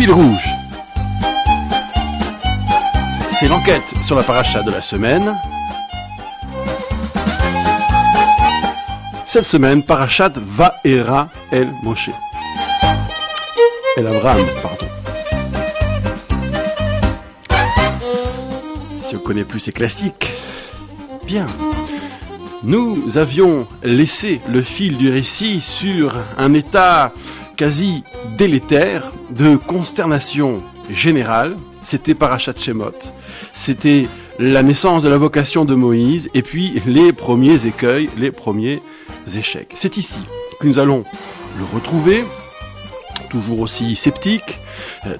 fil rouge. C'est l'enquête sur la paracha de la semaine. Cette semaine, parachat Vaera El Moshe. El Abraham, pardon. Si on connaît plus ces classiques, bien. Nous avions laissé le fil du récit sur un état quasi délétère de consternation générale. C'était Parashat Shemot. C'était la naissance de la vocation de Moïse et puis les premiers écueils, les premiers échecs. C'est ici que nous allons le retrouver, toujours aussi sceptique,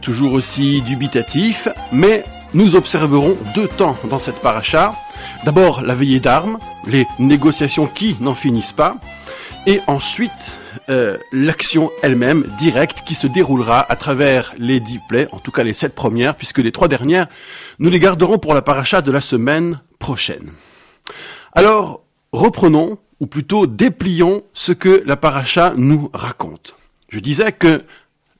toujours aussi dubitatif, mais nous observerons deux temps dans cette paracha. D'abord la veillée d'armes, les négociations qui n'en finissent pas, et ensuite l'action elle-même directe qui se déroulera à travers les 10 plaies, en tout cas les 7 premières, puisque les 3 dernières, nous les garderons pour la paracha de la semaine prochaine. Alors, reprenons, ou plutôt déplions ce que la paracha nous raconte. Je disais que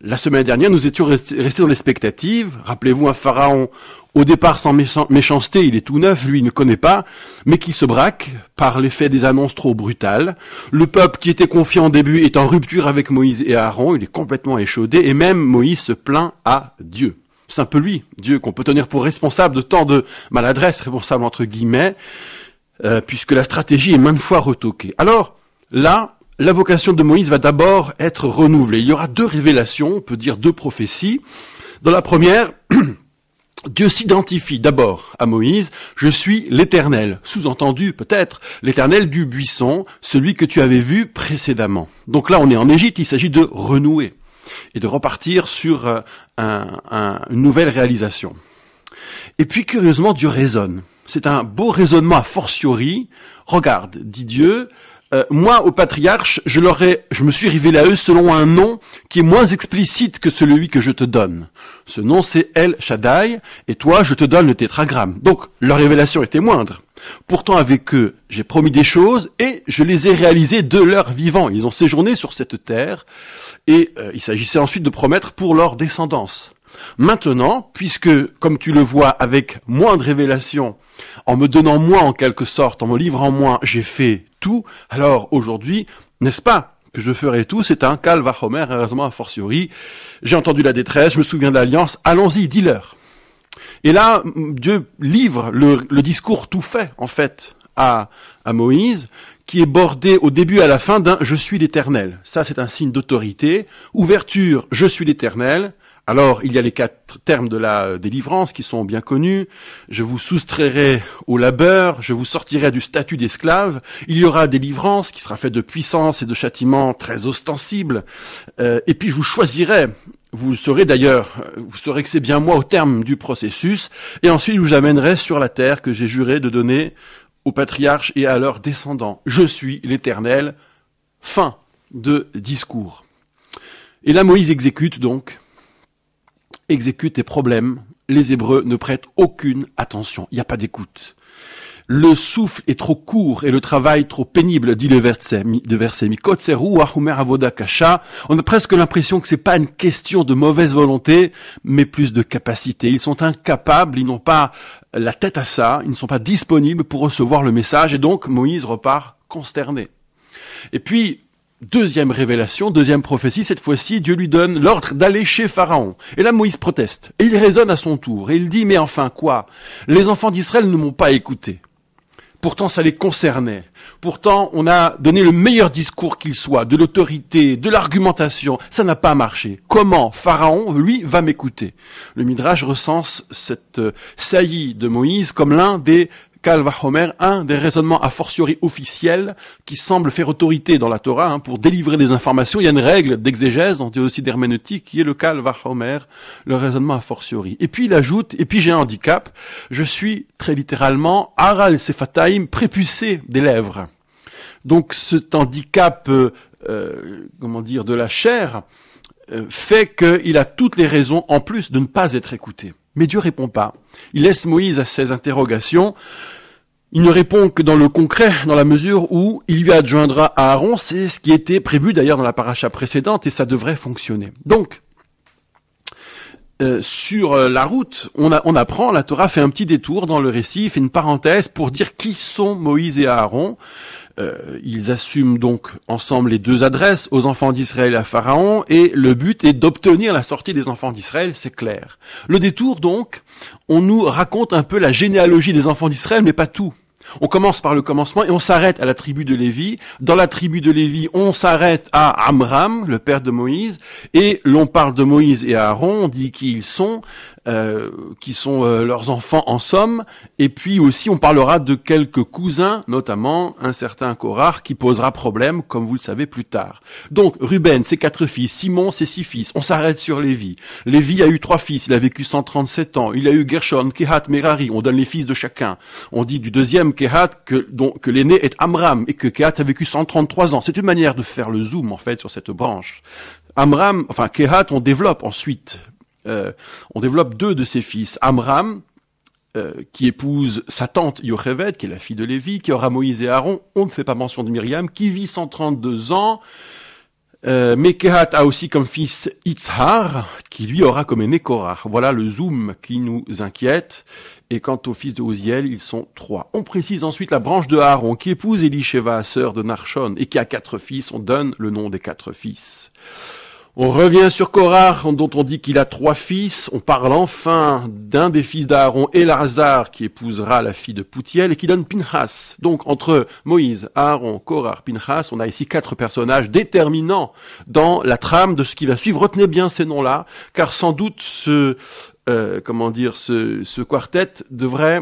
la semaine dernière, nous étions restés dans l'expectative. Rappelez-vous, un pharaon, au départ sans méchanceté, il est tout neuf, lui il ne connaît pas, mais qui se braque par l'effet des annonces trop brutales. Le peuple qui était confiant au début est en rupture avec Moïse et Aaron, il est complètement échaudé, et même Moïse se plaint à Dieu. C'est un peu lui, Dieu, qu'on peut tenir pour responsable de tant de maladresse, responsable entre guillemets, puisque la stratégie est maintes fois retoquée. Alors, là, la vocation de Moïse va d'abord être renouvelée. Il y aura 2 révélations, on peut dire 2 prophéties. Dans la première, Dieu s'identifie d'abord à Moïse, je suis l'Éternel. Sous-entendu peut-être, l'Éternel du buisson, celui que tu avais vu précédemment. Donc là, on est en Égypte, il s'agit de renouer et de repartir sur une nouvelle réalisation. Et puis curieusement, Dieu raisonne. C'est un beau raisonnement a fortiori. Regarde, dit Dieu, moi, aux patriarches, je me suis révélé à eux selon un nom qui est moins explicite que celui que je te donne. Ce nom, c'est El Shaddai, et toi, je te donne le tétragramme. Donc, leur révélation était moindre. Pourtant, avec eux, j'ai promis des choses, et je les ai réalisées de leur vivant. Ils ont séjourné sur cette terre, et il s'agissait ensuite de promettre pour leur descendance. Maintenant, puisque, comme tu le vois, avec moins de révélations, en me donnant moins en quelque sorte, en me livrant moins, j'ai fait tout, alors aujourd'hui, n'est-ce pas que je ferai tout? C'est un Kal Vachomer, heureusement a fortiori. J'ai entendu la détresse, je me souviens de l'alliance, allons-y, dis-leur. Et là, Dieu livre le discours tout fait, en fait, à Moïse, qui est bordé au début et à la fin d'un « Je suis l'Éternel ». Ça, c'est un signe d'autorité. Ouverture « Je suis l'Éternel ». Alors, il y a les 4 termes de la délivrance qui sont bien connus. Je vous soustrairai au labeur, je vous sortirai du statut d'esclave. Il y aura délivrance qui sera faite de puissance et de châtiment très ostensibles. Et puis, je vous choisirai. Vous saurez que c'est bien moi au terme du processus. Et ensuite, je vous amènerai sur la terre que j'ai juré de donner aux patriarches et à leurs descendants. Je suis l'Éternel. Fin de discours. Et là, Moïse exécute tes problèmes, les Hébreux ne prêtent aucune attention, il n'y a pas d'écoute. Le souffle est trop court et le travail trop pénible, dit le verset. On a presque l'impression que c'est pas une question de mauvaise volonté, mais plus de capacité. Ils sont incapables, ils n'ont pas la tête à ça, ils ne sont pas disponibles pour recevoir le message, et donc Moïse repart consterné. Et puis, deuxième révélation, deuxième prophétie, cette fois-ci, Dieu lui donne l'ordre d'aller chez Pharaon. Et là, Moïse proteste. Et il raisonne à son tour. Et il dit, mais enfin quoi? Les enfants d'Israël ne m'ont pas écouté. Pourtant, ça les concernait. Pourtant, on a donné le meilleur discours qu'il soit, de l'autorité, de l'argumentation. Ça n'a pas marché. Comment Pharaon, lui, va m'écouter? Le Midrash recense cette saillie de Moïse comme l'un des Kal Vachomer, un des raisonnements a fortiori officiels qui semble faire autorité dans la Torah pour délivrer des informations. Il y a une règle d'exégèse, on dit aussi d'herméneutique, qui est le Kal Vachomer, le raisonnement a fortiori. Et puis il ajoute, et puis j'ai un handicap, je suis très littéralement Aral Sefataim, prépucé des lèvres. Donc cet handicap, de la chair, fait qu'il a toutes les raisons, en plus, de ne pas être écouté. Mais Dieu répond pas. Il laisse Moïse à ses interrogations. Il ne répond que dans le concret, dans la mesure où il lui adjoindra à Aaron. C'est ce qui était prévu d'ailleurs dans la paracha précédente et ça devrait fonctionner. Donc, sur la route, on apprend, la Torah fait un petit détour dans le récit, fait une parenthèse pour dire qui sont Moïse et Aaron. Ils assument donc ensemble les deux adresses aux enfants d'Israël et à Pharaon, et le but est d'obtenir la sortie des enfants d'Israël, c'est clair. Le détour donc, on nous raconte un peu la généalogie des enfants d'Israël, mais pas tout. On commence par le commencement et on s'arrête à la tribu de Lévi. Dans la tribu de Lévi, on s'arrête à Amram, le père de Moïse, et l'on parle de Moïse et Aaron, on dit qui ils sont, leurs enfants en somme, et puis aussi on parlera de quelques cousins, notamment un certain Korah qui posera problème, comme vous le savez plus tard. Donc Ruben, ses 4 fils, Simon, ses 6 fils, on s'arrête sur Lévi. Lévi a eu 3 fils, il a vécu 137 ans, il a eu Gershon, Kehat, Merari, on donne les fils de chacun. On dit du deuxième Kehat que l'aîné est Amram, et que Kehat a vécu 133 ans. C'est une manière de faire le zoom en fait sur cette branche. Kehat, on développe ensuite. On développe 2 de ses fils. Amram, qui épouse sa tante Yocheved, qui est la fille de Lévi, qui aura Moïse et Aaron. On ne fait pas mention de Myriam, qui vit 132 ans. Mais Kehat a aussi comme fils Itzhar, qui lui aura comme aîné Korah. Voilà le zoom qui nous inquiète. Et quant aux fils de Uziel, ils sont 3. On précise ensuite la branche de Aaron, qui épouse Elisheva, sœur de Narshon, et qui a 4 fils. On donne le nom des 4 fils. On revient sur Korah, dont on dit qu'il a 3 fils. On parle enfin d'un des fils d'Aaron, Elazar, qui épousera la fille de Poutiel et qui donne Pinchas. Donc, entre Moïse, Aaron, Korah, Pinchas, on a ici 4 personnages déterminants dans la trame de ce qui va suivre. Retenez bien ces noms-là, car sans doute ce quartet devrait,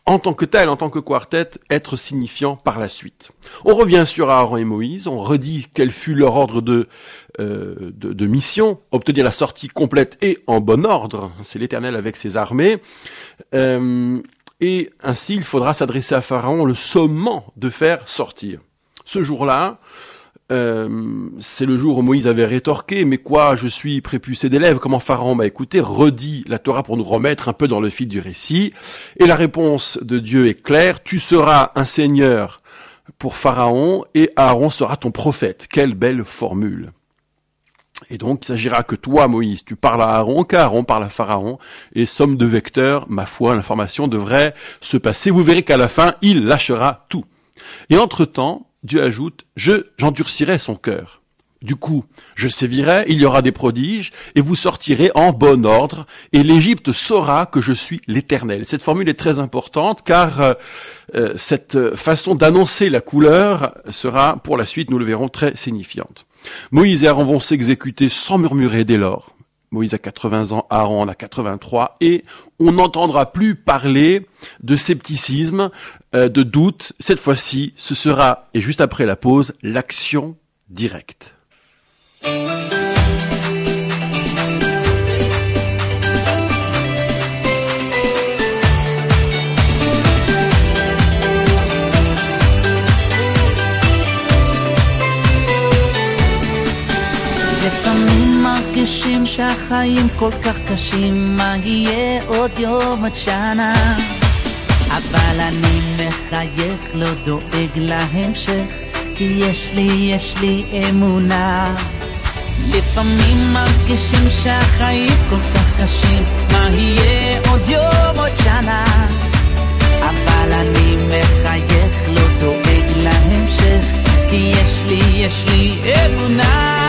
en tant que tel, en tant que quartet, être signifiant par la suite. On revient sur Aaron et Moïse, on redit quel fut leur ordre de mission, obtenir la sortie complète et en bon ordre, c'est l'Éternel avec ses armées, et ainsi il faudra s'adresser à Pharaon, le sommant de faire sortir. Ce jour-là, c'est le jour où Moïse avait rétorqué, mais quoi, je suis prépucé d'élèves, comment Pharaon m'a écouté, redit la Torah pour nous remettre un peu dans le fil du récit, et la réponse de Dieu est claire, tu seras un seigneur pour Pharaon, et Aaron sera ton prophète. Quelle belle formule. Et donc, il s'agira que toi, Moïse, tu parles à Aaron, qu'Aaron parle à Pharaon, et somme de vecteurs, ma foi, l'information devrait se passer, vous verrez qu'à la fin, il lâchera tout. Et entre-temps, Dieu ajoute, j'endurcirai son cœur. Du coup, je sévirai, il y aura des prodiges, et vous sortirez en bon ordre, et l'Égypte saura que je suis l'Éternel. Cette formule est très importante, car cette façon d'annoncer la couleur sera, pour la suite, nous le verrons, très signifiante. Moïse et Aaron vont s'exécuter sans murmurer dès lors. Moïse a 80 ans, Aaron en a 83, et on n'entendra plus parler de scepticisme, de doute. Cette fois-ci, ce sera, et juste après la pause, l'action directe. לפעמים מרגישים שהחיים כל כך קשים, מה יהיה עוד יום עד שנה, אבל אני מחייך, לא דואג להמשך, כי יש לי אמונה. לפעמים מרגישים שהחיים כל כך קשים, מה יהיה עוד יום עוד שנה, אבל אני מחייך, לא דואג להמשך, כי יש לי אמונה.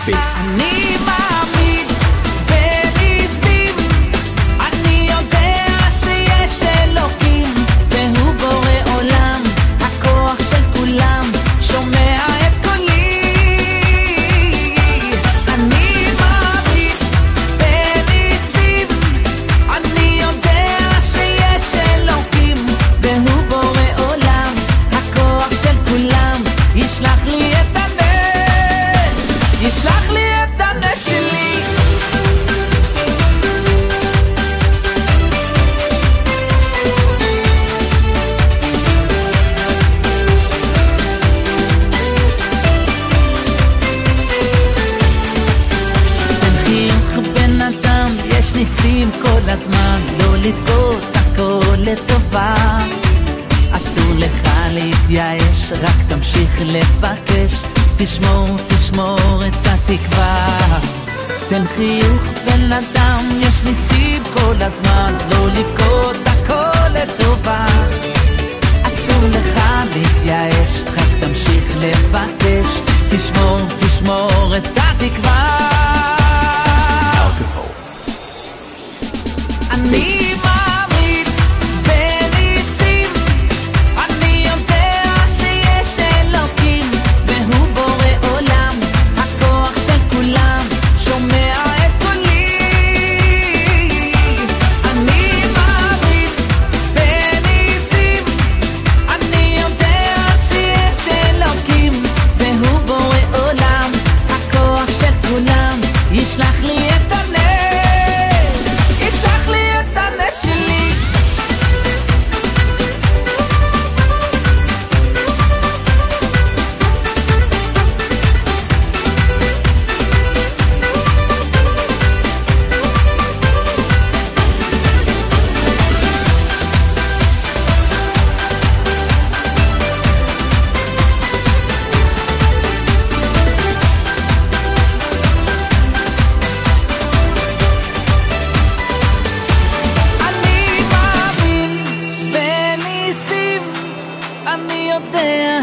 אני מאמין בניסים, אני יודע שיש אלוקים, והוא בורא עולם, הכוח של כולם, שומע את קולי. אני מאמין בניסים, אני יודע שיש אלוקים, והוא בורא עולם, הכוח של כולם, ישלח לי את ישלח לי את הנס שלי. אין חיוך בן אדם, יש ניסים כל הזמן, לא לבכות, הכל לטובה. אסור לך להתייאש, רק תמשיך לבקש, תשמור, תשמור את התקווה. תן חיוך בן אדם, יש ניסים כל הזמן, לא לבכות הכל לטובה. אסור לך להתייאש, רק תמשיך לבקש, תשמור, תשמור את התקווה. אני מאמין בניסים, אני יודע שיש אלוקים, והוא בורא עולם, הכוח של כולם, שומע את קולי. אני מאמין בניסים, אני יודע שיש אלוקים, והוא בורא עולם, הכוח של כולם, ישלח לי את הנס.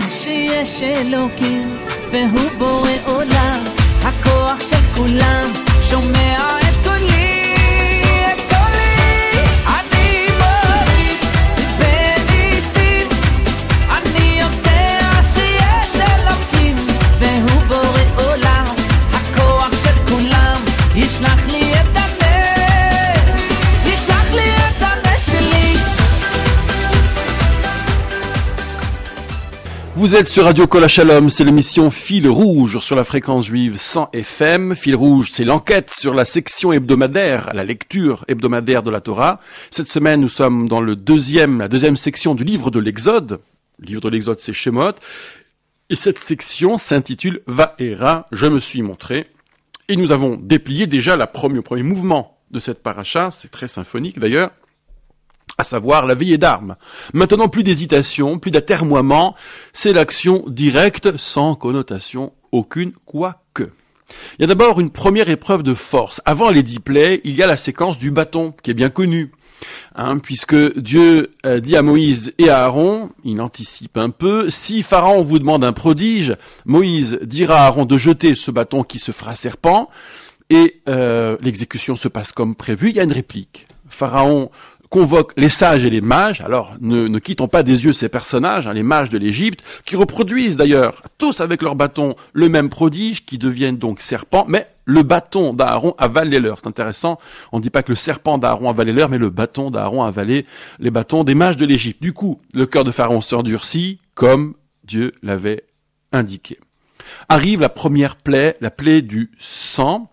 שיש אלוקים והוא בורא עולם, הכוח של כולם, שומע את קולי, את קולי. אני מאמין בניסים, אני יודע שיש אלוקים והוא בורא עולם, הכוח של כולם, ישלח לי את הנס, ישלח לי את הנס שלי. Vous êtes sur Radio Kol Shalom, c'est l'émission Fil Rouge sur la fréquence juive 100 FM. Fil Rouge, c'est l'enquête sur la section hebdomadaire, la lecture hebdomadaire de la Torah. Cette semaine, nous sommes dans la deuxième section du livre de l'Exode. Le livre de l'Exode, c'est Shemot. Et cette section s'intitule Va'era, je me suis montré. Et nous avons déplié déjà le premier mouvement de cette paracha, c'est très symphonique d'ailleurs, à savoir la veillée d'armes. Maintenant, plus d'hésitation, plus d'atermoiement, c'est l'action directe, sans connotation aucune, quoique. Il y a d'abord une première épreuve de force. Avant les 10 plaies, il y a la séquence du bâton, qui est bien connue. Puisque Dieu dit à Moïse et à Aaron, il anticipe un peu, si Pharaon vous demande un prodige, Moïse dira à Aaron de jeter ce bâton qui se fera serpent, et l'exécution se passe comme prévu. Il y a une réplique. Pharaon convoque les sages et les mages, alors ne quittons pas des yeux ces personnages, les mages de l'Égypte, qui reproduisent d'ailleurs, tous avec leur bâton, le même prodige, qui deviennent donc serpents, mais le bâton d'Aaron avale les leurs. C'est intéressant, on ne dit pas que le serpent d'Aaron avale les leurs, mais le bâton d'Aaron avalait les bâtons des mages de l'Égypte. Du coup, le cœur de Pharaon s'endurcit, comme Dieu l'avait indiqué. Arrive la première plaie, la plaie du sang,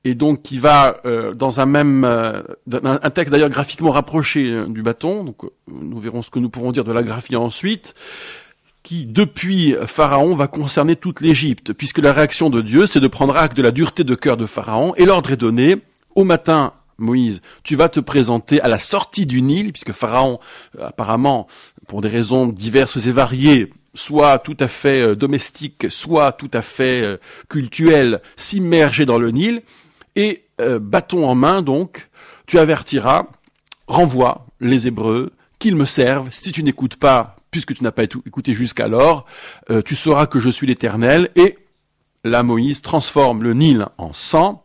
et donc qui va dans un texte d'ailleurs graphiquement rapproché du bâton, donc nous verrons ce que nous pourrons dire de la graphie ensuite, qui depuis Pharaon va concerner toute l'Égypte, puisque la réaction de Dieu c'est de prendre acte de la dureté de cœur de Pharaon, et l'ordre est donné, au matin Moïse, tu vas te présenter à la sortie du Nil, puisque Pharaon apparemment, pour des raisons diverses et variées, soit tout à fait domestique, soit tout à fait cultuel, s'immerger dans le Nil, et bâton en main donc, tu avertiras, renvoie les Hébreux, qu'ils me servent, si tu n'écoutes pas, puisque tu n'as pas écouté jusqu'alors, tu sauras que je suis l'Éternel, et là Moïse transforme le Nil en sang.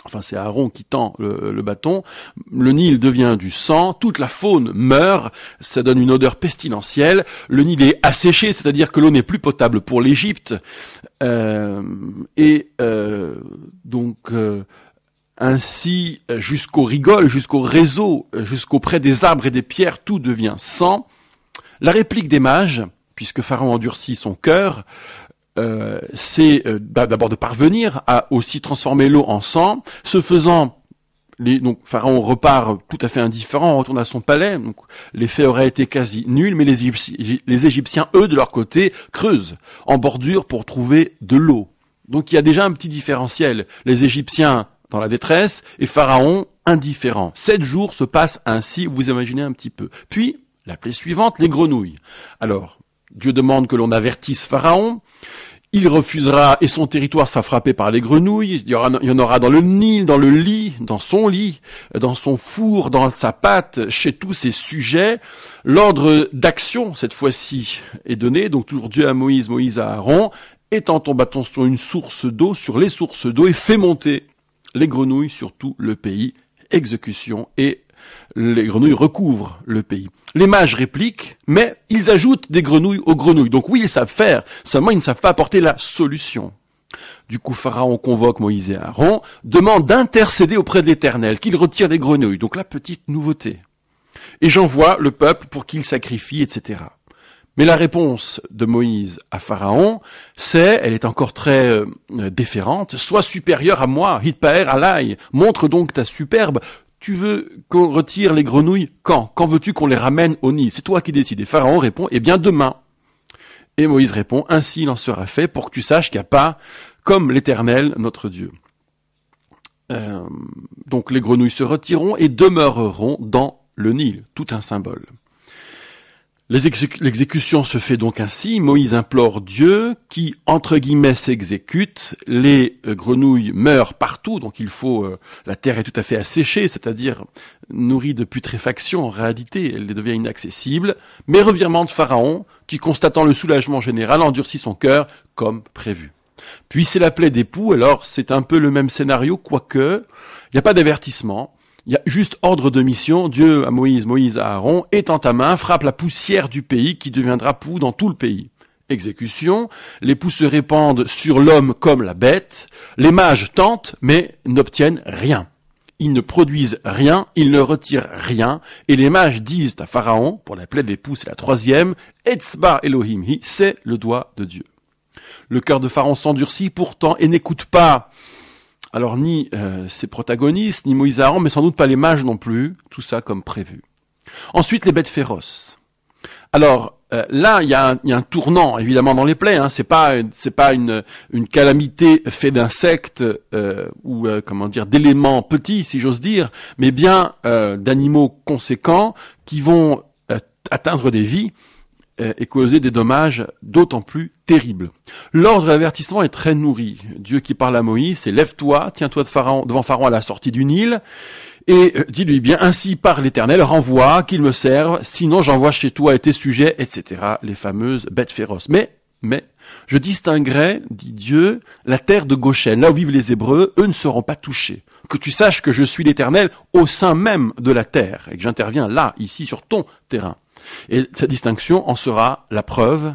Enfin, c'est Aaron qui tend le bâton. Le Nil devient du sang, toute la faune meurt, ça donne une odeur pestilentielle. Le Nil est asséché, c'est-à-dire que l'eau n'est plus potable pour l'Égypte. Ainsi, jusqu'au rigole, jusqu'au réseau, jusqu'auprès des arbres et des pierres, tout devient sang. La réplique des mages, puisque Pharaon endurcit son cœur, c'est d'abord de parvenir à aussi transformer l'eau en sang. Ce faisant, donc Pharaon repart tout à fait indifférent, retourne à son palais. Donc l'effet aurait été quasi nul, mais les Égyptiens, eux, de leur côté, creusent en bordure pour trouver de l'eau. Donc il y a déjà un petit différentiel. Les Égyptiens dans la détresse et Pharaon indifférent. 7 jours se passent ainsi, vous imaginez un petit peu. Puis la plaie suivante, les grenouilles. Alors, Dieu demande que l'on avertisse Pharaon. Il refusera et son territoire sera frappé par les grenouilles. Il y en aura dans le Nil, dans le lit, dans son lit, dans son four, dans sa pâte, chez tous ses sujets. L'ordre d'action, cette fois-ci, est donné. Donc toujours Dieu à Moïse, Moïse à Aaron. Étends ton bâton sur une source d'eau, sur les sources d'eau, et fais monter les grenouilles sur tout le pays. Exécution, et les grenouilles recouvrent le pays. Les mages répliquent, mais ils ajoutent des grenouilles aux grenouilles. Donc oui, ils savent faire, seulement ils ne savent pas apporter la solution. Du coup, Pharaon convoque Moïse et Aaron, demande d'intercéder auprès de l'Éternel, qu'il retire les grenouilles. Donc la petite nouveauté. Et j'envoie le peuple pour qu'il sacrifie, etc. Mais la réponse de Moïse à Pharaon, elle est encore très déférente, sois supérieur à moi, hitpaer alai, montre donc ta superbe. Tu veux qu'on retire les grenouilles quand? Quand veux-tu qu'on les ramène au Nil? C'est toi qui décides. Et Pharaon répond, eh bien demain. Et Moïse répond, ainsi il en sera fait pour que tu saches qu'il n'y a pas comme l'Éternel, notre Dieu. Donc les grenouilles se retireront et demeureront dans le Nil, tout un symbole. L'exécution se fait donc ainsi. Moïse implore Dieu qui, entre guillemets, s'exécute. Les grenouilles meurent partout, donc la terre est tout à fait asséchée, c'est-à-dire nourrie de putréfaction en réalité, elle devient inaccessible. Mais revirement de Pharaon, qui, constatant le soulagement général, endurcit son cœur comme prévu. Puis c'est la plaie d'époux, alors c'est un peu le même scénario, quoique il n'y a pas d'avertissement. Il y a juste ordre de mission, Dieu à Moïse, Moïse à Aaron, étends ta main, frappe la poussière du pays qui deviendra poux dans tout le pays. Exécution, les poux se répandent sur l'homme comme la bête, les mages tentent mais n'obtiennent rien. Ils ne produisent rien, ils ne retirent rien, et les mages disent à Pharaon, pour la plaie des poux c'est la troisième, Etzba Elohim hi, c'est le doigt de Dieu. Le cœur de Pharaon s'endurcit pourtant et n'écoute pas. Alors ni ses protagonistes, ni Moïse et Aaron, mais sans doute pas les mages non plus, tout ça comme prévu. Ensuite, les bêtes féroces. Alors là, il y a un tournant évidemment dans les plaies. Hein. C'est pas une calamité faite d'insectes ou d'éléments petits, si j'ose dire, mais bien d'animaux conséquents qui vont atteindre des vies et causer des dommages d'autant plus terribles. L'ordre d'avertissement est très nourri. Dieu qui parle à Moïse, c'est lève-toi, tiens-toi devant Pharaon à la sortie du Nil, et dis-lui bien, ainsi parle l'Éternel, renvoie, qu'il me serve, sinon j'envoie chez toi et tes sujets, etc. Les fameuses bêtes féroces. Mais, je distinguerai, dit Dieu, la terre de Goshen, là où vivent les Hébreux, eux ne seront pas touchés. Que tu saches que je suis l'Éternel au sein même de la terre, et que j'interviens là, ici, sur ton terrain. Et cette distinction en sera la preuve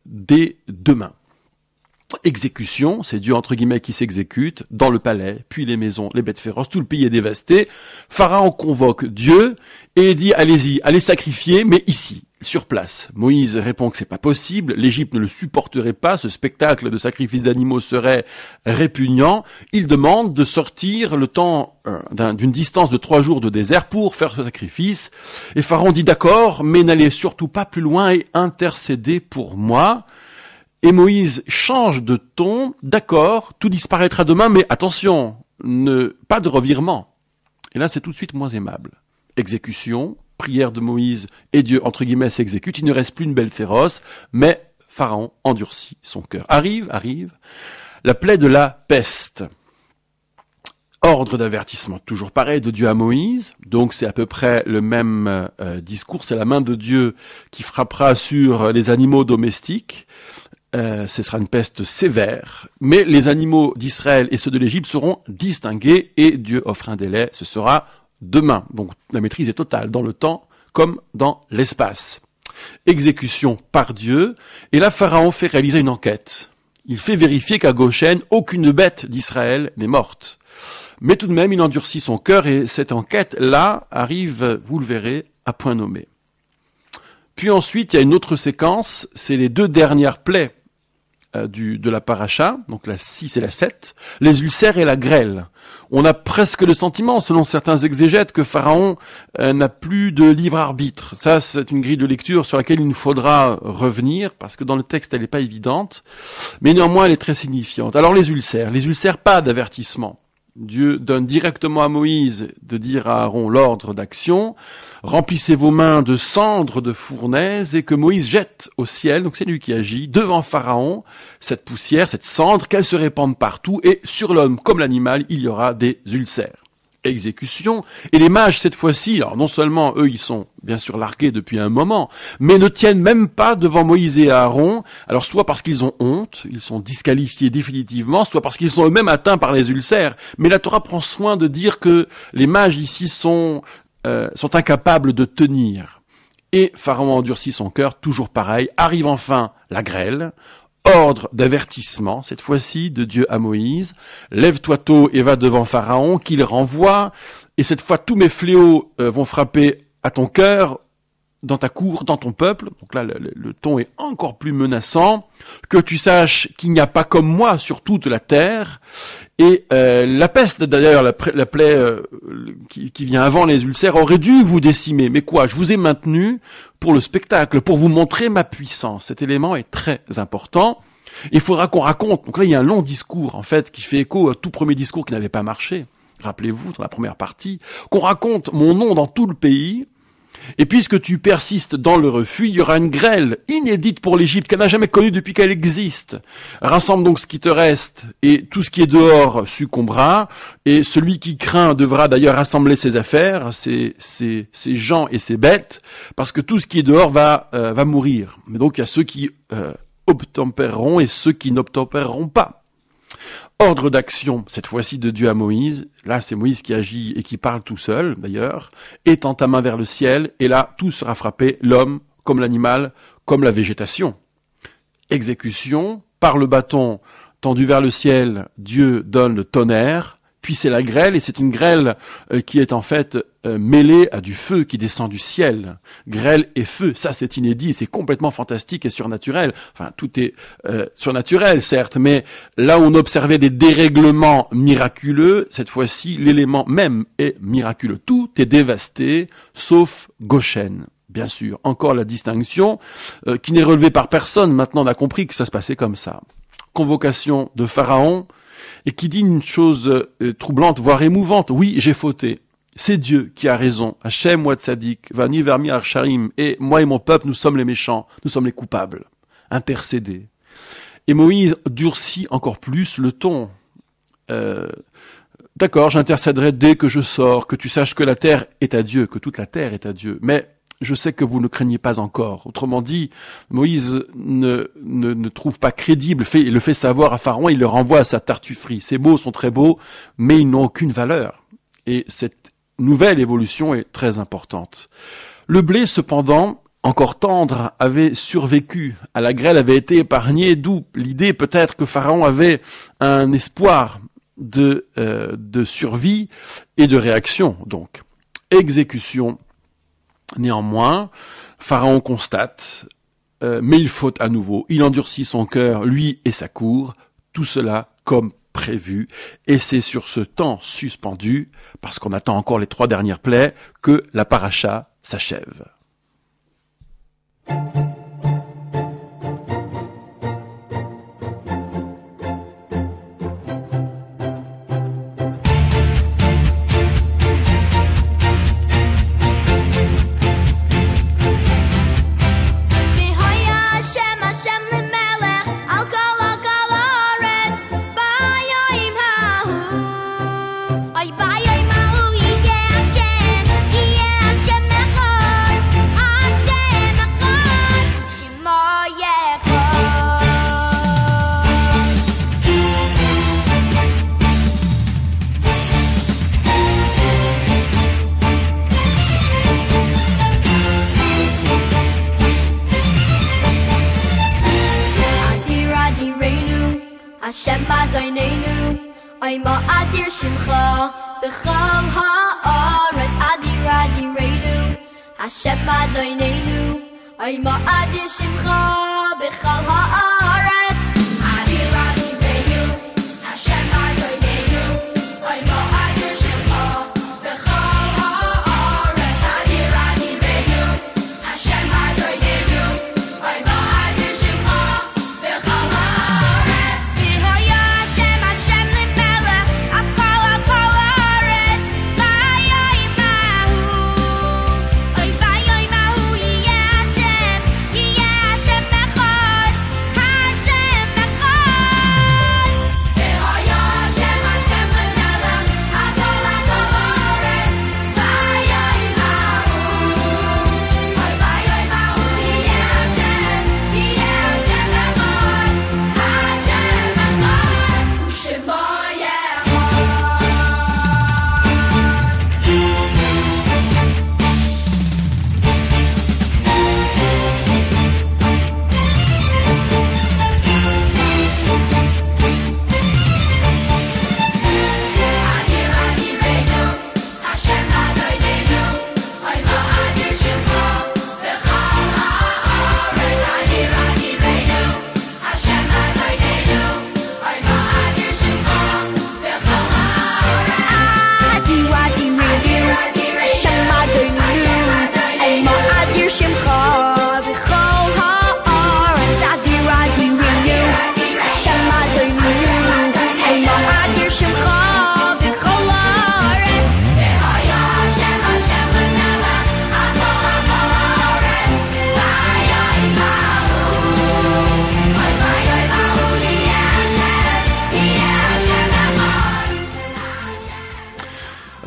dès demain. Exécution, c'est Dieu entre guillemets qui s'exécute dans le palais, puis les maisons, les bêtes féroces, tout le pays est dévasté. Pharaon convoque Dieu et dit allez-y, allez sacrifier, mais ici, sur place. Moïse répond que c'est pas possible, l'Égypte ne le supporterait pas, ce spectacle de sacrifice d'animaux serait répugnant. Il demande de sortir le temps d'une distance de 3 jours de désert pour faire ce sacrifice. Et Pharaon dit d'accord, mais n'allez surtout pas plus loin et intercédez pour moi. Et Moïse change de ton, d'accord, tout disparaîtra demain, mais attention, pas de revirement. Et là, c'est tout de suite moins aimable. Exécution, prière de Moïse, et Dieu, entre guillemets, s'exécute, il ne reste plus une belle féroce, mais Pharaon endurcit son cœur. Arrive, la plaie de la peste. Ordre d'avertissement, toujours pareil, de Dieu à Moïse, donc c'est à peu près le même discours, c'est la main de Dieu qui frappera sur les animaux domestiques. Ce sera une peste sévère, mais les animaux d'Israël et ceux de l'Égypte seront distingués et Dieu offre un délai, ce sera demain. Donc la maîtrise est totale dans le temps comme dans l'espace. Exécution par Dieu, et là Pharaon fait réaliser une enquête. Il fait vérifier qu'à Goshen, aucune bête d'Israël n'est morte. Mais tout de même, il endurcit son cœur et cette enquête-là arrive, vous le verrez, à point nommé. Puis ensuite, il y a une autre séquence, c'est les 2 dernières plaies de la paracha, donc la 6 et la 7, les ulcères et la grêle. On a presque le sentiment, selon certains exégètes, que Pharaon n'a plus de libre arbitre. Ça, c'est une grille de lecture sur laquelle il nous faudra revenir, parce que dans le texte, elle n'est pas évidente, mais néanmoins, elle est très signifiante. Alors les ulcères, pas d'avertissement. Dieu donne directement à Moïse de dire à Aaron l'ordre d'action. Remplissez vos mains de cendres de fournaise et que Moïse jette au ciel, donc c'est lui qui agit, devant Pharaon, cette poussière, cette cendre, qu'elle se répande partout et sur l'homme comme l'animal, il y aura des ulcères. Exécution. Et les mages, cette fois-ci, alors non seulement eux, ils sont bien sûr largués depuis un moment, mais ne tiennent même pas devant Moïse et Aaron, alors soit parce qu'ils ont honte, ils sont disqualifiés définitivement, soit parce qu'ils sont eux-mêmes atteints par les ulcères. Mais la Torah prend soin de dire que les mages ici sont incapables de tenir. Et Pharaon endurcit son cœur, toujours pareil, arrive enfin la grêle, ordre d'avertissement, cette fois-ci, de Dieu à Moïse, lève-toi tôt et va devant Pharaon, qu'il renvoie, et cette fois tous mes fléaux vont frapper à ton cœur, dans ta cour, dans ton peuple. Donc là, le ton est encore plus menaçant. Que tu saches qu'il n'y a pas comme moi sur toute la terre. Et la peste, d'ailleurs, la plaie qui vient avant les ulcères, aurait dû vous décimer. Mais quoi? Je vous ai maintenu pour le spectacle, pour vous montrer ma puissance. Cet élément est très important. Il faudra qu'on raconte. Donc là, il y a un long discours, en fait, qui fait écho au tout premier discours qui n'avait pas marché. Rappelez-vous, dans la première partie, qu'on raconte mon nom dans tout le pays. Et puisque tu persistes dans le refus, il y aura une grêle inédite pour l'Égypte qu'elle n'a jamais connue depuis qu'elle existe. Rassemble donc ce qui te reste et tout ce qui est dehors succombera. Et celui qui craint devra d'ailleurs rassembler ses affaires, ses gens et ses bêtes, parce que tout ce qui est dehors va mourir. Mais donc il y a ceux qui obtempéreront et ceux qui n'obtempéreront pas. Ordre d'action, cette fois-ci de Dieu à Moïse. Là, c'est Moïse qui agit et qui parle tout seul, d'ailleurs. Étends ta main vers le ciel, et là, tout sera frappé, l'homme, comme l'animal, comme la végétation. Exécution, par le bâton tendu vers le ciel, Dieu donne le tonnerre, puis c'est la grêle, et c'est une grêle qui est en fait mêlée à du feu qui descend du ciel. Grêle et feu, ça c'est inédit, c'est complètement fantastique et surnaturel. Enfin, tout est surnaturel, certes, mais là où on observait des dérèglements miraculeux, cette fois-ci, l'élément même est miraculeux. Tout est dévasté, sauf Goshen. Bien sûr, encore la distinction qui n'est relevée par personne. Maintenant, on a compris que ça se passait comme ça. Convocation de Pharaon, et qui dit une chose troublante, voire émouvante. Oui, j'ai fauté. C'est Dieu qui a raison. Hachem wa tzadik, vani vermi archarim, et moi et mon peuple, nous sommes les méchants, nous sommes les coupables. Intercédez. Et Moïse durcit encore plus le ton. D'accord, j'intercéderai dès que je sors, que tu saches que la terre est à Dieu, que toute la terre est à Dieu. Mais je sais que vous ne craignez pas encore. Autrement dit, Moïse ne trouve pas crédible, il le fait savoir à Pharaon, il le renvoie à sa tartufferie. Ces mots sont très beaux, mais ils n'ont aucune valeur. Et cette nouvelle évolution est très importante. Le blé, cependant, encore tendre, avait survécu. À la grêle avait été épargné, d'où l'idée peut-être que Pharaon avait un espoir de survie et de réaction. Donc, exécution. Néanmoins, Pharaon constate, mais il faute à nouveau. Il endurcit son cœur, lui et sa cour, tout cela comme prévu. Et c'est sur ce temps suspendu, parce qu'on attend encore les 3 dernières plaies, que la paracha s'achève. Hashem Adonenu, Oimo Adir Shimcha, B'chol ha'aretz Adir Adirenu. Hashem Adonenu, Oimo Adir Shimcha, B'chol ha'aretz Adir Adirenu. Hashem Adonenu, Oimo Adir Shimcha, B'chol ha'aretz Adir Adirenu. Hashem Adonenu, Oimo Adir Shimcha, B'chol ha'aretz.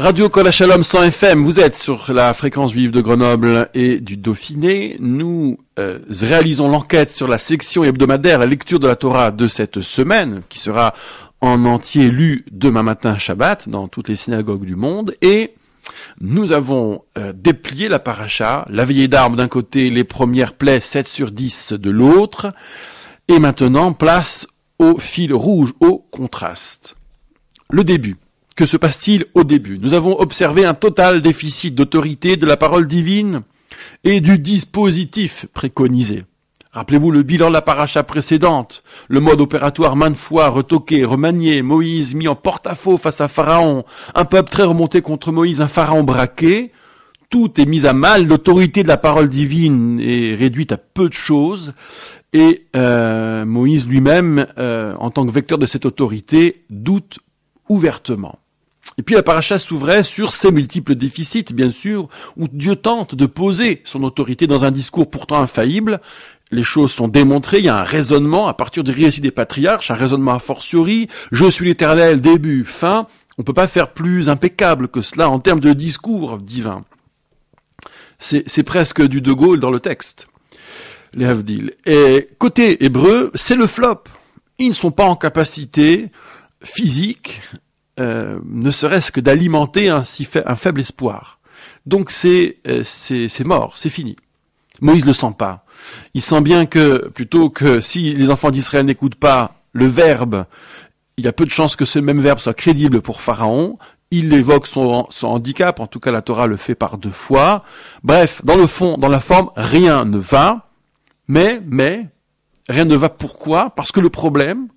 Radio Kol Shalom 100 FM, vous êtes sur la fréquence juive de Grenoble et du Dauphiné. Nous réalisons l'enquête sur la section hebdomadaire, la lecture de la Torah de cette semaine, qui sera en entier lue demain matin Shabbat dans toutes les synagogues du monde. Et nous avons déplié la paracha, la veillée d'armes d'un côté, les premières plaies 7 sur 10 de l'autre. Et maintenant, place au fil rouge, au contraste. Le début. Que se passe-t-il au début? Nous avons observé un total déficit d'autorité de la parole divine et du dispositif préconisé. Rappelez-vous le bilan de la paracha précédente, le mode opératoire maintes fois retoqué, remanié, Moïse mis en porte-à-faux face à Pharaon, un peuple très remonté contre Moïse, un Pharaon braqué. Tout est mis à mal, l'autorité de la parole divine est réduite à peu de choses et Moïse lui-même, en tant que vecteur de cette autorité, doute ouvertement. Et puis la paracha s'ouvrait sur ces multiples déficits, bien sûr, où Dieu tente de poser son autorité dans un discours pourtant infaillible. Les choses sont démontrées, il y a un raisonnement à partir du récit des patriarches, un raisonnement a fortiori, je suis l'Éternel, début, fin. On ne peut pas faire plus impeccable que cela en termes de discours divin. C'est presque du De Gaulle dans le texte, les Havdil. Et côté hébreu, c'est le flop. Ils ne sont pas en capacité physique, ne serait-ce que d'alimenter un faible espoir. Donc c'est mort, c'est fini. Moïse le sent pas. Il sent bien que, plutôt que si les enfants d'Israël n'écoutent pas le verbe, il y a peu de chances que ce même verbe soit crédible pour Pharaon. Il évoque son handicap, en tout cas la Torah le fait par 2 fois. Bref, dans le fond, dans la forme, rien ne va. Mais, rien ne va pourquoi? Parce que le problème,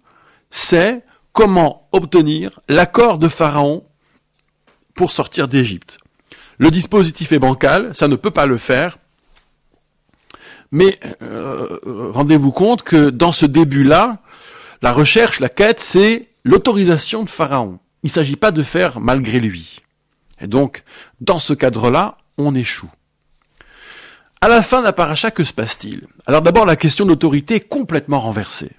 c'est comment obtenir l'accord de Pharaon pour sortir d'Égypte. Le dispositif est bancal, ça ne peut pas le faire. Mais rendez-vous compte que dans ce début-là, la recherche, la quête, c'est l'autorisation de Pharaon. Il ne s'agit pas de faire malgré lui. Et donc, dans ce cadre-là, on échoue. À la fin de la paracha, que se passe-t-il? Alors d'abord, la question d'autorité est complètement renversée.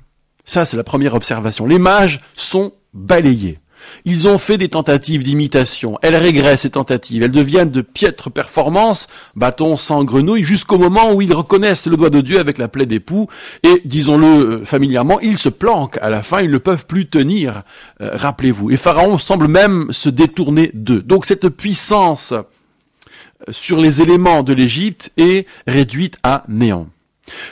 Ça, c'est la première observation. Les mages sont balayés. Ils ont fait des tentatives d'imitation. Elles régressent, ces tentatives. Elles deviennent de piètres performances, bâton sans grenouille, jusqu'au moment où ils reconnaissent le doigt de Dieu avec la plaie d'époux. Et, disons-le familièrement, ils se planquent. À la fin, ils ne peuvent plus tenir, rappelez-vous. Et Pharaon semble même se détourner d'eux. Donc cette puissance sur les éléments de l'Égypte est réduite à néant.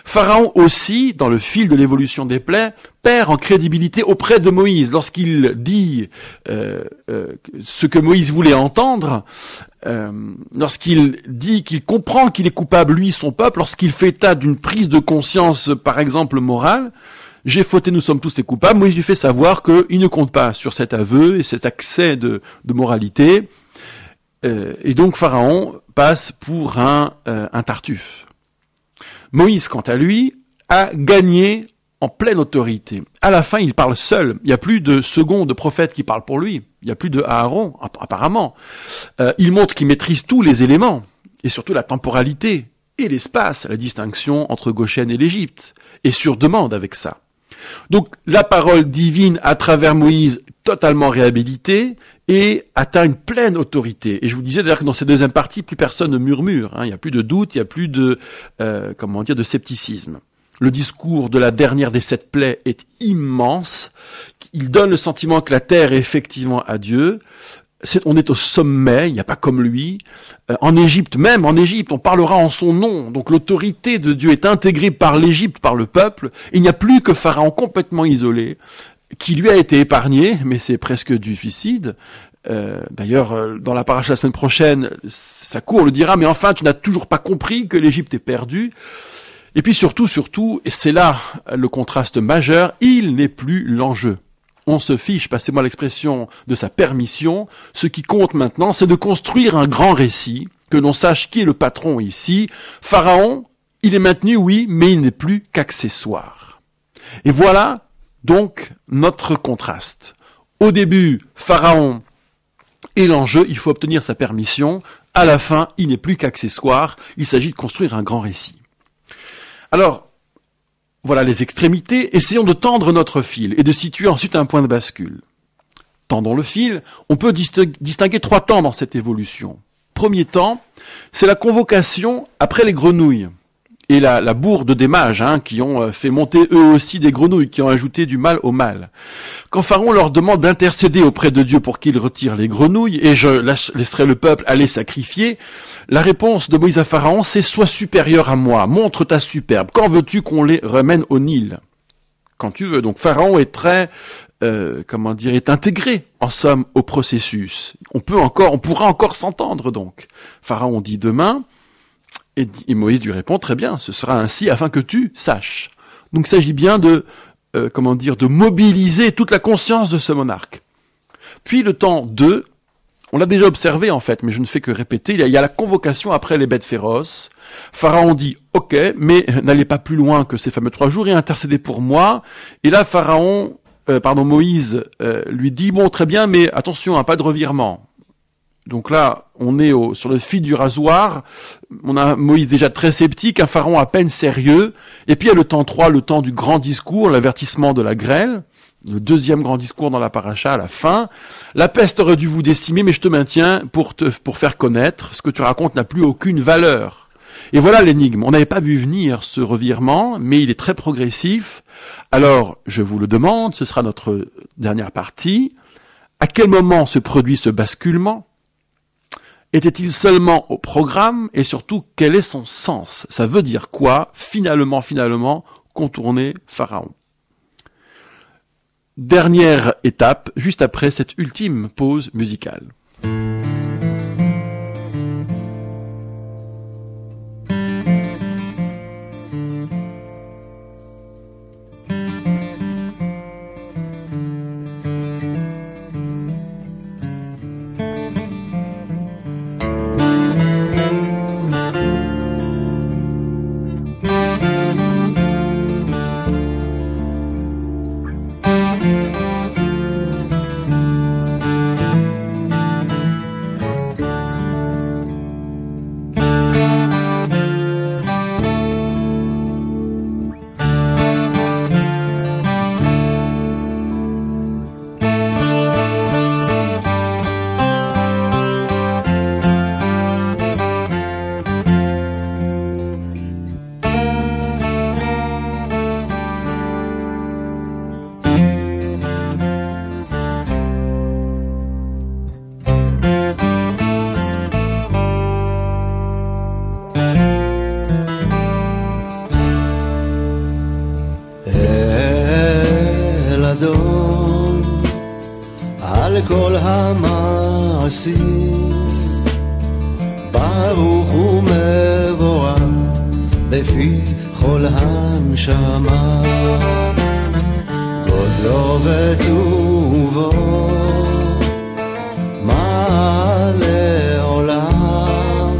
Pharaon aussi, dans le fil de l'évolution des plaies, perd en crédibilité auprès de Moïse. Lorsqu'il dit ce que Moïse voulait entendre, lorsqu'il dit qu'il comprend qu'il est coupable, lui, son peuple, lorsqu'il fait état d'une prise de conscience, par exemple, morale, j'ai fauté, nous sommes tous les coupables, Moïse lui fait savoir qu'il ne compte pas sur cet aveu et cet accès de moralité. Et donc Pharaon passe pour un Tartuffe. Moïse, quant à lui, a gagné en pleine autorité. À la fin, il parle seul. Il n'y a plus de second de prophète qui parle pour lui. Il n'y a plus de Aaron, apparemment. Il montre qu'il maîtrise tous les éléments, et surtout la temporalité et l'espace, la distinction entre Goshen et l'Égypte, et sur demande avec ça. Donc, la parole divine à travers Moïse, totalement réhabilitée, et atteint une pleine autorité. Et je vous disais d'ailleurs que dans cette deuxième partie, plus personne ne murmure. Il n'y a plus de doute, il n'y a plus de, de scepticisme. Le discours de la dernière des 7 plaies est immense. Il donne le sentiment que la terre est effectivement à Dieu. On est au sommet, il n'y a pas comme lui. En Égypte, on parlera en son nom. Donc l'autorité de Dieu est intégrée par l'Égypte, par le peuple. Il n'y a plus que Pharaon complètement isolé, qui lui a été épargné, mais c'est presque du suicide. D'ailleurs, dans la paracha la semaine prochaine, sa cour le dira, mais enfin, tu n'as toujours pas compris que l'Égypte est perdue. Et puis surtout, et c'est là le contraste majeur, il n'est plus l'enjeu. On se fiche, passez-moi l'expression, de sa permission. Ce qui compte maintenant, c'est de construire un grand récit, que l'on sache qui est le patron ici. Pharaon, il est maintenu, oui, mais il n'est plus qu'accessoire. Et voilà donc notre contraste. Au début, Pharaon est l'enjeu, il faut obtenir sa permission. À la fin, il n'est plus qu'accessoire, il s'agit de construire un grand récit. Alors, voilà les extrémités, essayons de tendre notre fil et de situer ensuite un point de bascule. tendons le fil, on peut distinguer 3 temps dans cette évolution. Premier temps, c'est la convocation après les grenouilles et la bourde des mages, qui ont fait monter eux aussi des grenouilles, qui ont ajouté du mal au mal. Quand Pharaon leur demande d'intercéder auprès de Dieu pour qu'il retire les grenouilles, et je laisserai le peuple aller sacrifier, la réponse de Moïse à Pharaon, c'est « Sois supérieur à moi, montre ta superbe, quand veux-tu qu'on les remène au Nil ?» Quand tu veux. Donc Pharaon est très, est intégré, en somme, au processus. On pourra encore s'entendre donc. Pharaon dit demain, et Moïse lui répond, très bien, ce sera ainsi afin que tu saches. Donc il s'agit bien de mobiliser toute la conscience de ce monarque. Puis le temps 2, on l'a déjà observé en fait, mais je ne fais que répéter, il y a la convocation après les bêtes féroces. Pharaon dit, ok, mais n'allez pas plus loin que ces fameux 3 jours et intercédez pour moi. Et là, Moïse lui dit, bon, très bien, mais attention, pas de revirement. Donc là, on est sur le fil du rasoir. On a Moïse déjà très sceptique, un Pharaon à peine sérieux. Et puis il y a le temps 3, le temps du grand discours, l'avertissement de la grêle. Le 2e grand discours dans la paracha à la fin. La peste aurait dû vous décimer, mais je te maintiens pour faire connaître. Ce que tu racontes n'a plus aucune valeur. Et voilà l'énigme. On n'avait pas vu venir ce revirement, mais il est très progressif. Alors, je vous le demande, ce sera notre dernière partie. À quel moment se produit ce basculement ? Était-il seulement au programme? Et surtout, quel est son sens? Ça veut dire quoi, finalement, contourner Pharaon? Dernière étape, juste après cette ultime pause musicale. כל המעשים ברוך ומבורך בפי כל הנשמה גודלו וטובו מעלה עולם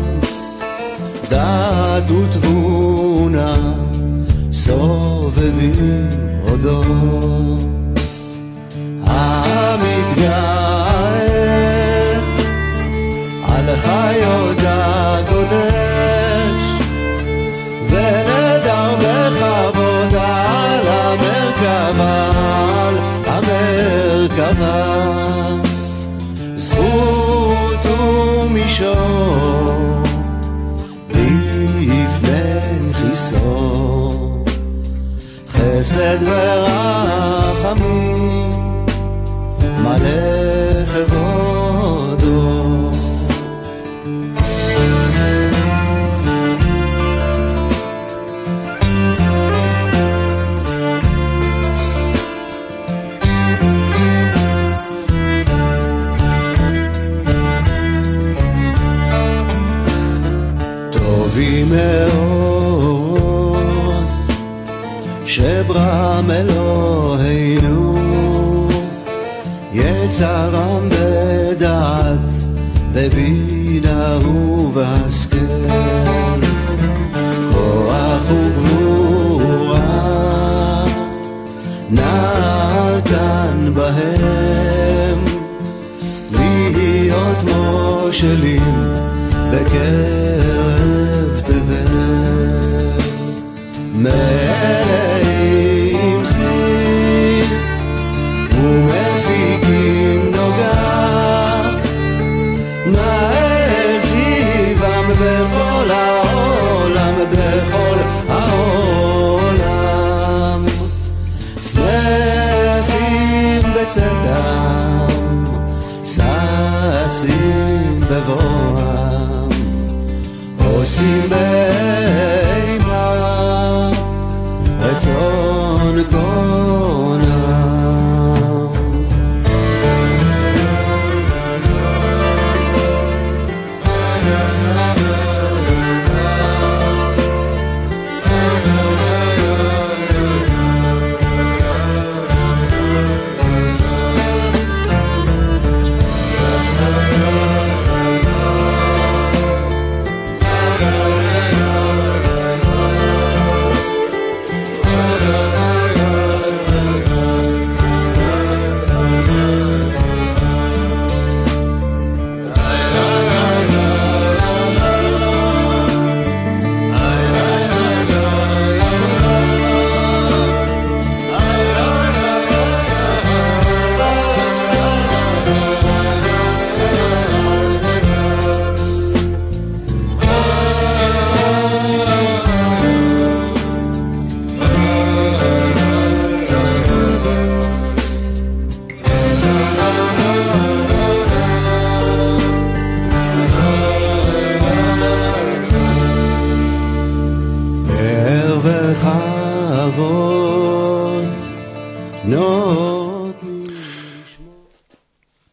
דעת ותבונה סובבים הודו על חיות הקודש ונדר בכבוד על המרכבה זכות ומישור לפני חיסור חסד ורחמים מלא כבודו טובים מאוד שברם אלוהינו יצרם בדעת בבינה ובהשכל כוח וגבורה נתן בהם להיות מושלים בקרב תבל מלאים סיר ומפיקים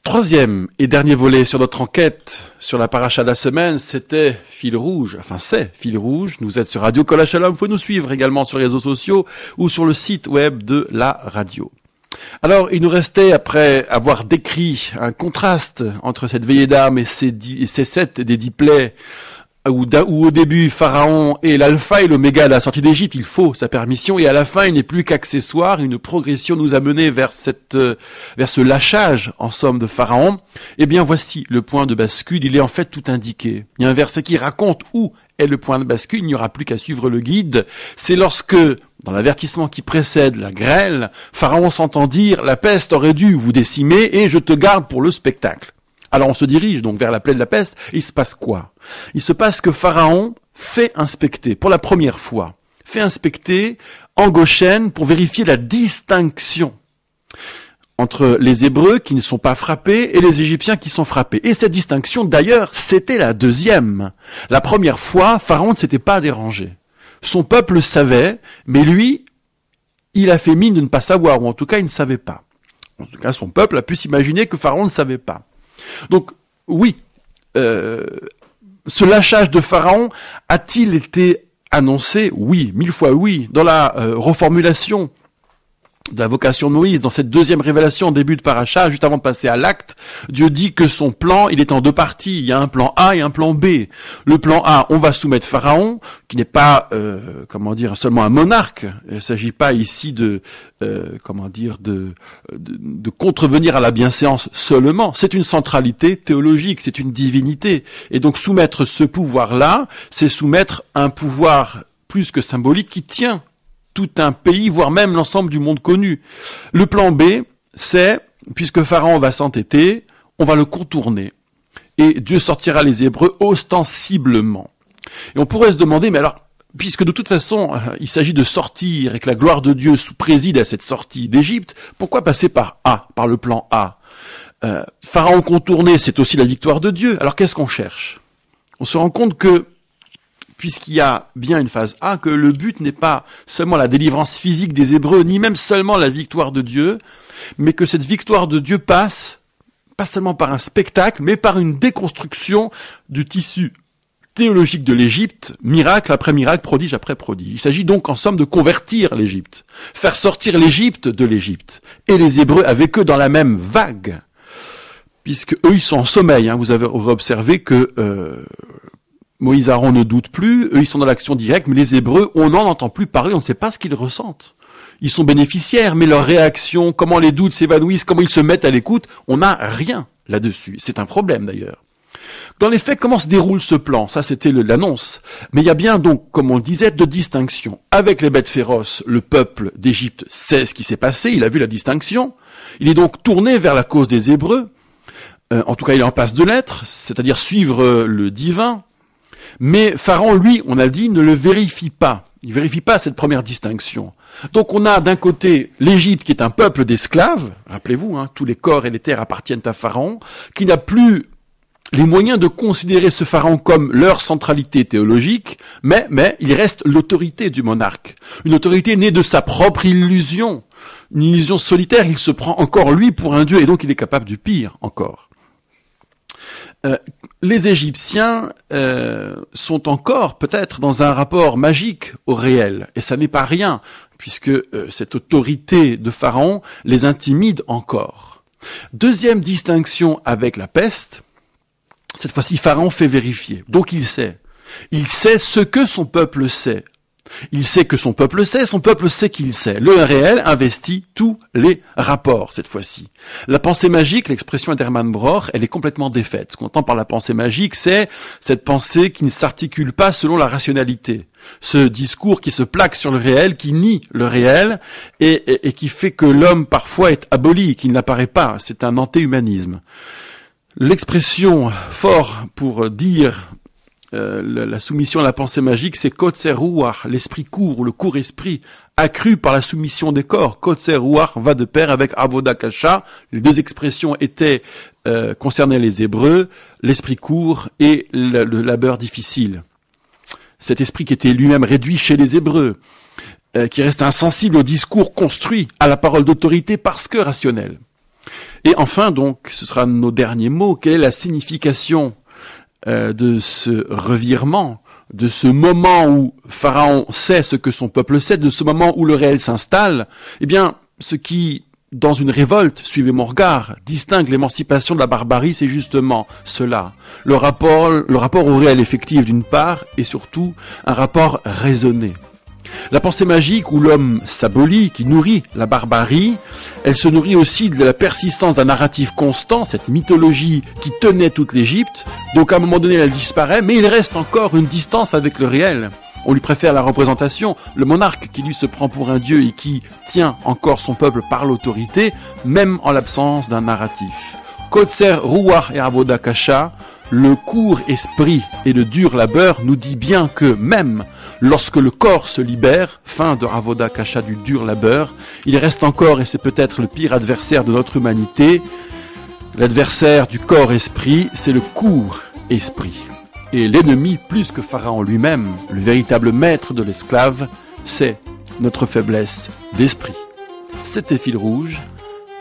Troisième et dernier volet sur notre enquête sur la paracha de la semaine, c'était Fil Rouge. Enfin, c'est Fil Rouge. Nous êtes sur Radio Kol HaShalom. Vous pouvez nous suivre également sur les réseaux sociaux ou sur le site web de la radio. Alors, il nous restait, après avoir décrit un contraste entre cette veillée d'âme et ces 7 des 10 plaies, où au début, Pharaon est l'alpha et l'oméga de la sortie d'Égypte, il faut sa permission, et à la fin, il n'est plus qu'accessoire, une progression nous a mené vers ce lâchage, en somme, de Pharaon. Eh bien, voici le point de bascule, il est en fait tout indiqué. Il y a un verset qui raconte où est le point de bascule, il n'y aura plus qu'à suivre le guide. C'est lorsque, dans l'avertissement qui précède la grêle, Pharaon s'entend dire, la peste aurait dû vous décimer et je te garde pour le spectacle. Alors on se dirige donc vers la plaie de la peste, et il se passe quoi? Il se passe que Pharaon fait inspecter, pour la première fois, en Goshen pour vérifier la distinction entre les Hébreux qui ne sont pas frappés et les Égyptiens qui sont frappés. Et cette distinction, d'ailleurs, c'était la deuxième. La première fois, Pharaon ne s'était pas dérangé. Son peuple savait, mais lui, il a fait mine de ne pas savoir, ou en tout cas, il ne savait pas. En tout cas, son peuple a pu s'imaginer que Pharaon ne savait pas. Donc, oui, ce lâchage de Pharaon a-t-il été annoncé? Oui, 1000 fois oui. Dans la reformulation de la vocation de Moïse, dans cette deuxième révélation au début de Paracha, juste avant de passer à l'acte, Dieu dit que son plan, il est en deux parties. Il y a un plan A et un plan B. Le plan A, on va soumettre Pharaon, qui n'est pas, seulement un monarque. Il ne s'agit pas ici de contrevenir à la bienséance seulement. C'est une centralité théologique, c'est une divinité. Et donc soumettre ce pouvoir-là, c'est soumettre un pouvoir plus que symbolique qui tient tout un pays, voire même l'ensemble du monde connu. Le plan B, c'est, puisque Pharaon va s'entêter, on va le contourner. Et Dieu sortira les Hébreux ostensiblement. Et on pourrait se demander, mais alors, puisque de toute façon, il s'agit de sortir et que la gloire de Dieu préside à cette sortie d'Égypte, pourquoi passer par A, par le plan A? Pharaon contourné, c'est aussi la victoire de Dieu. Alors qu'est-ce qu'on cherche? On se rend compte que, puisqu'il y a bien une phase A, que le but n'est pas seulement la délivrance physique des Hébreux, ni même seulement la victoire de Dieu, mais que cette victoire de Dieu passe, pas seulement par un spectacle, mais par une déconstruction du tissu théologique de l'Égypte, miracle après miracle, prodige après prodige. Il s'agit donc en somme de convertir l'Égypte, faire sortir l'Égypte de l'Égypte, et les Hébreux avec eux dans la même vague, puisque eux ils sont en sommeil. Vous avez observé que Moïse et Aaron ne doutent plus, eux ils sont dans l'action directe, mais les Hébreux, on n'en entend plus parler, on ne sait pas ce qu'ils ressentent. Ils sont bénéficiaires, mais leur réaction, comment les doutes s'évanouissent, comment ils se mettent à l'écoute, on n'a rien là-dessus. C'est un problème d'ailleurs. Dans les faits, comment se déroule ce plan? Ça, c'était l'annonce. Mais il y a bien donc, comme on le disait, de distinction. Avec les bêtes féroces, le peuple d'Égypte sait ce qui s'est passé, il a vu la distinction. Il est donc tourné vers la cause des Hébreux. En tout cas, il est en passe de l'être, c'est-à-dire suivre le divin. Mais Pharaon, lui, on a dit, ne le vérifie pas. Il vérifie pas cette première distinction. Donc on a d'un côté l'Égypte qui est un peuple d'esclaves, rappelez-vous, tous les corps et les terres appartiennent à Pharaon, qui n'a plus les moyens de considérer ce Pharaon comme leur centralité théologique, mais il reste l'autorité du monarque. Une autorité née de sa propre illusion, une illusion solitaire, il se prend encore lui pour un dieu, et donc il est capable du pire encore. Les Égyptiens sont encore peut-être dans un rapport magique au réel, et ça n'est pas rien, puisque cette autorité de Pharaon les intimide encore. Deuxième distinction avec la peste, cette fois-ci Pharaon fait vérifier, donc il sait ce que son peuple sait. Il sait que son peuple sait qu'il sait. Le réel investit tous les rapports, cette fois-ci. La pensée magique, l'expression d'Hermann Broch, elle est complètement défaite. Ce qu'on entend par la pensée magique, c'est cette pensée qui ne s'articule pas selon la rationalité. Ce discours qui se plaque sur le réel, qui nie le réel, et qui fait que l'homme parfois est aboli, qu'il n'apparaît pas. C'est un anté-humanisme. L'expression fort pour dire la soumission à la pensée magique, c'est Kotzer Ruach, l'esprit court, ou le court esprit, accru par la soumission des corps. Kotzer Ruach va de pair avec Avoda Kasha. Les deux expressions étaient concernaient les Hébreux, l'esprit court et le labeur difficile. Cet esprit qui était lui-même réduit chez les Hébreux. qui reste insensible au discours construit, à la parole d'autorité parce que rationnelle. Et enfin, donc, ce sera nos derniers mots. Quelle est la signification de ce revirement, de ce moment où Pharaon sait ce que son peuple sait, de ce moment où le réel s'installe? Eh bien, ce qui, dans une révolte, suivez mon regard, distingue l'émancipation de la barbarie, c'est justement cela. Le rapport au réel effectif d'une part, et surtout un rapport raisonné. La pensée magique où l'homme s'abolit, qui nourrit la barbarie, elle se nourrit aussi de la persistance d'un narratif constant, cette mythologie qui tenait toute l'Égypte. Donc à un moment donné, elle disparaît, mais il reste encore une distance avec le réel. On lui préfère la représentation, le monarque qui lui se prend pour un dieu et qui tient encore son peuple par l'autorité, même en l'absence d'un narratif. Kotser Ruach et Avoda Kasha, le court esprit et le dur labeur nous dit bien que même lorsque le corps se libère, fin de Avoda Kasha du dur labeur, il reste encore, et c'est peut-être le pire adversaire de notre humanité, l'adversaire du corps-esprit, c'est le court esprit. Et l'ennemi, plus que Pharaon lui-même, le véritable maître de l'esclave, c'est notre faiblesse d'esprit. C'était Fil Rouge.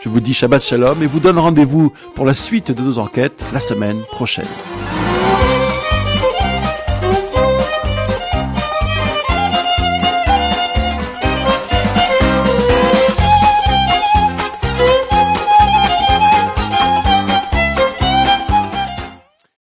Je vous dis Shabbat Shalom et vous donne rendez-vous pour la suite de nos enquêtes la semaine prochaine.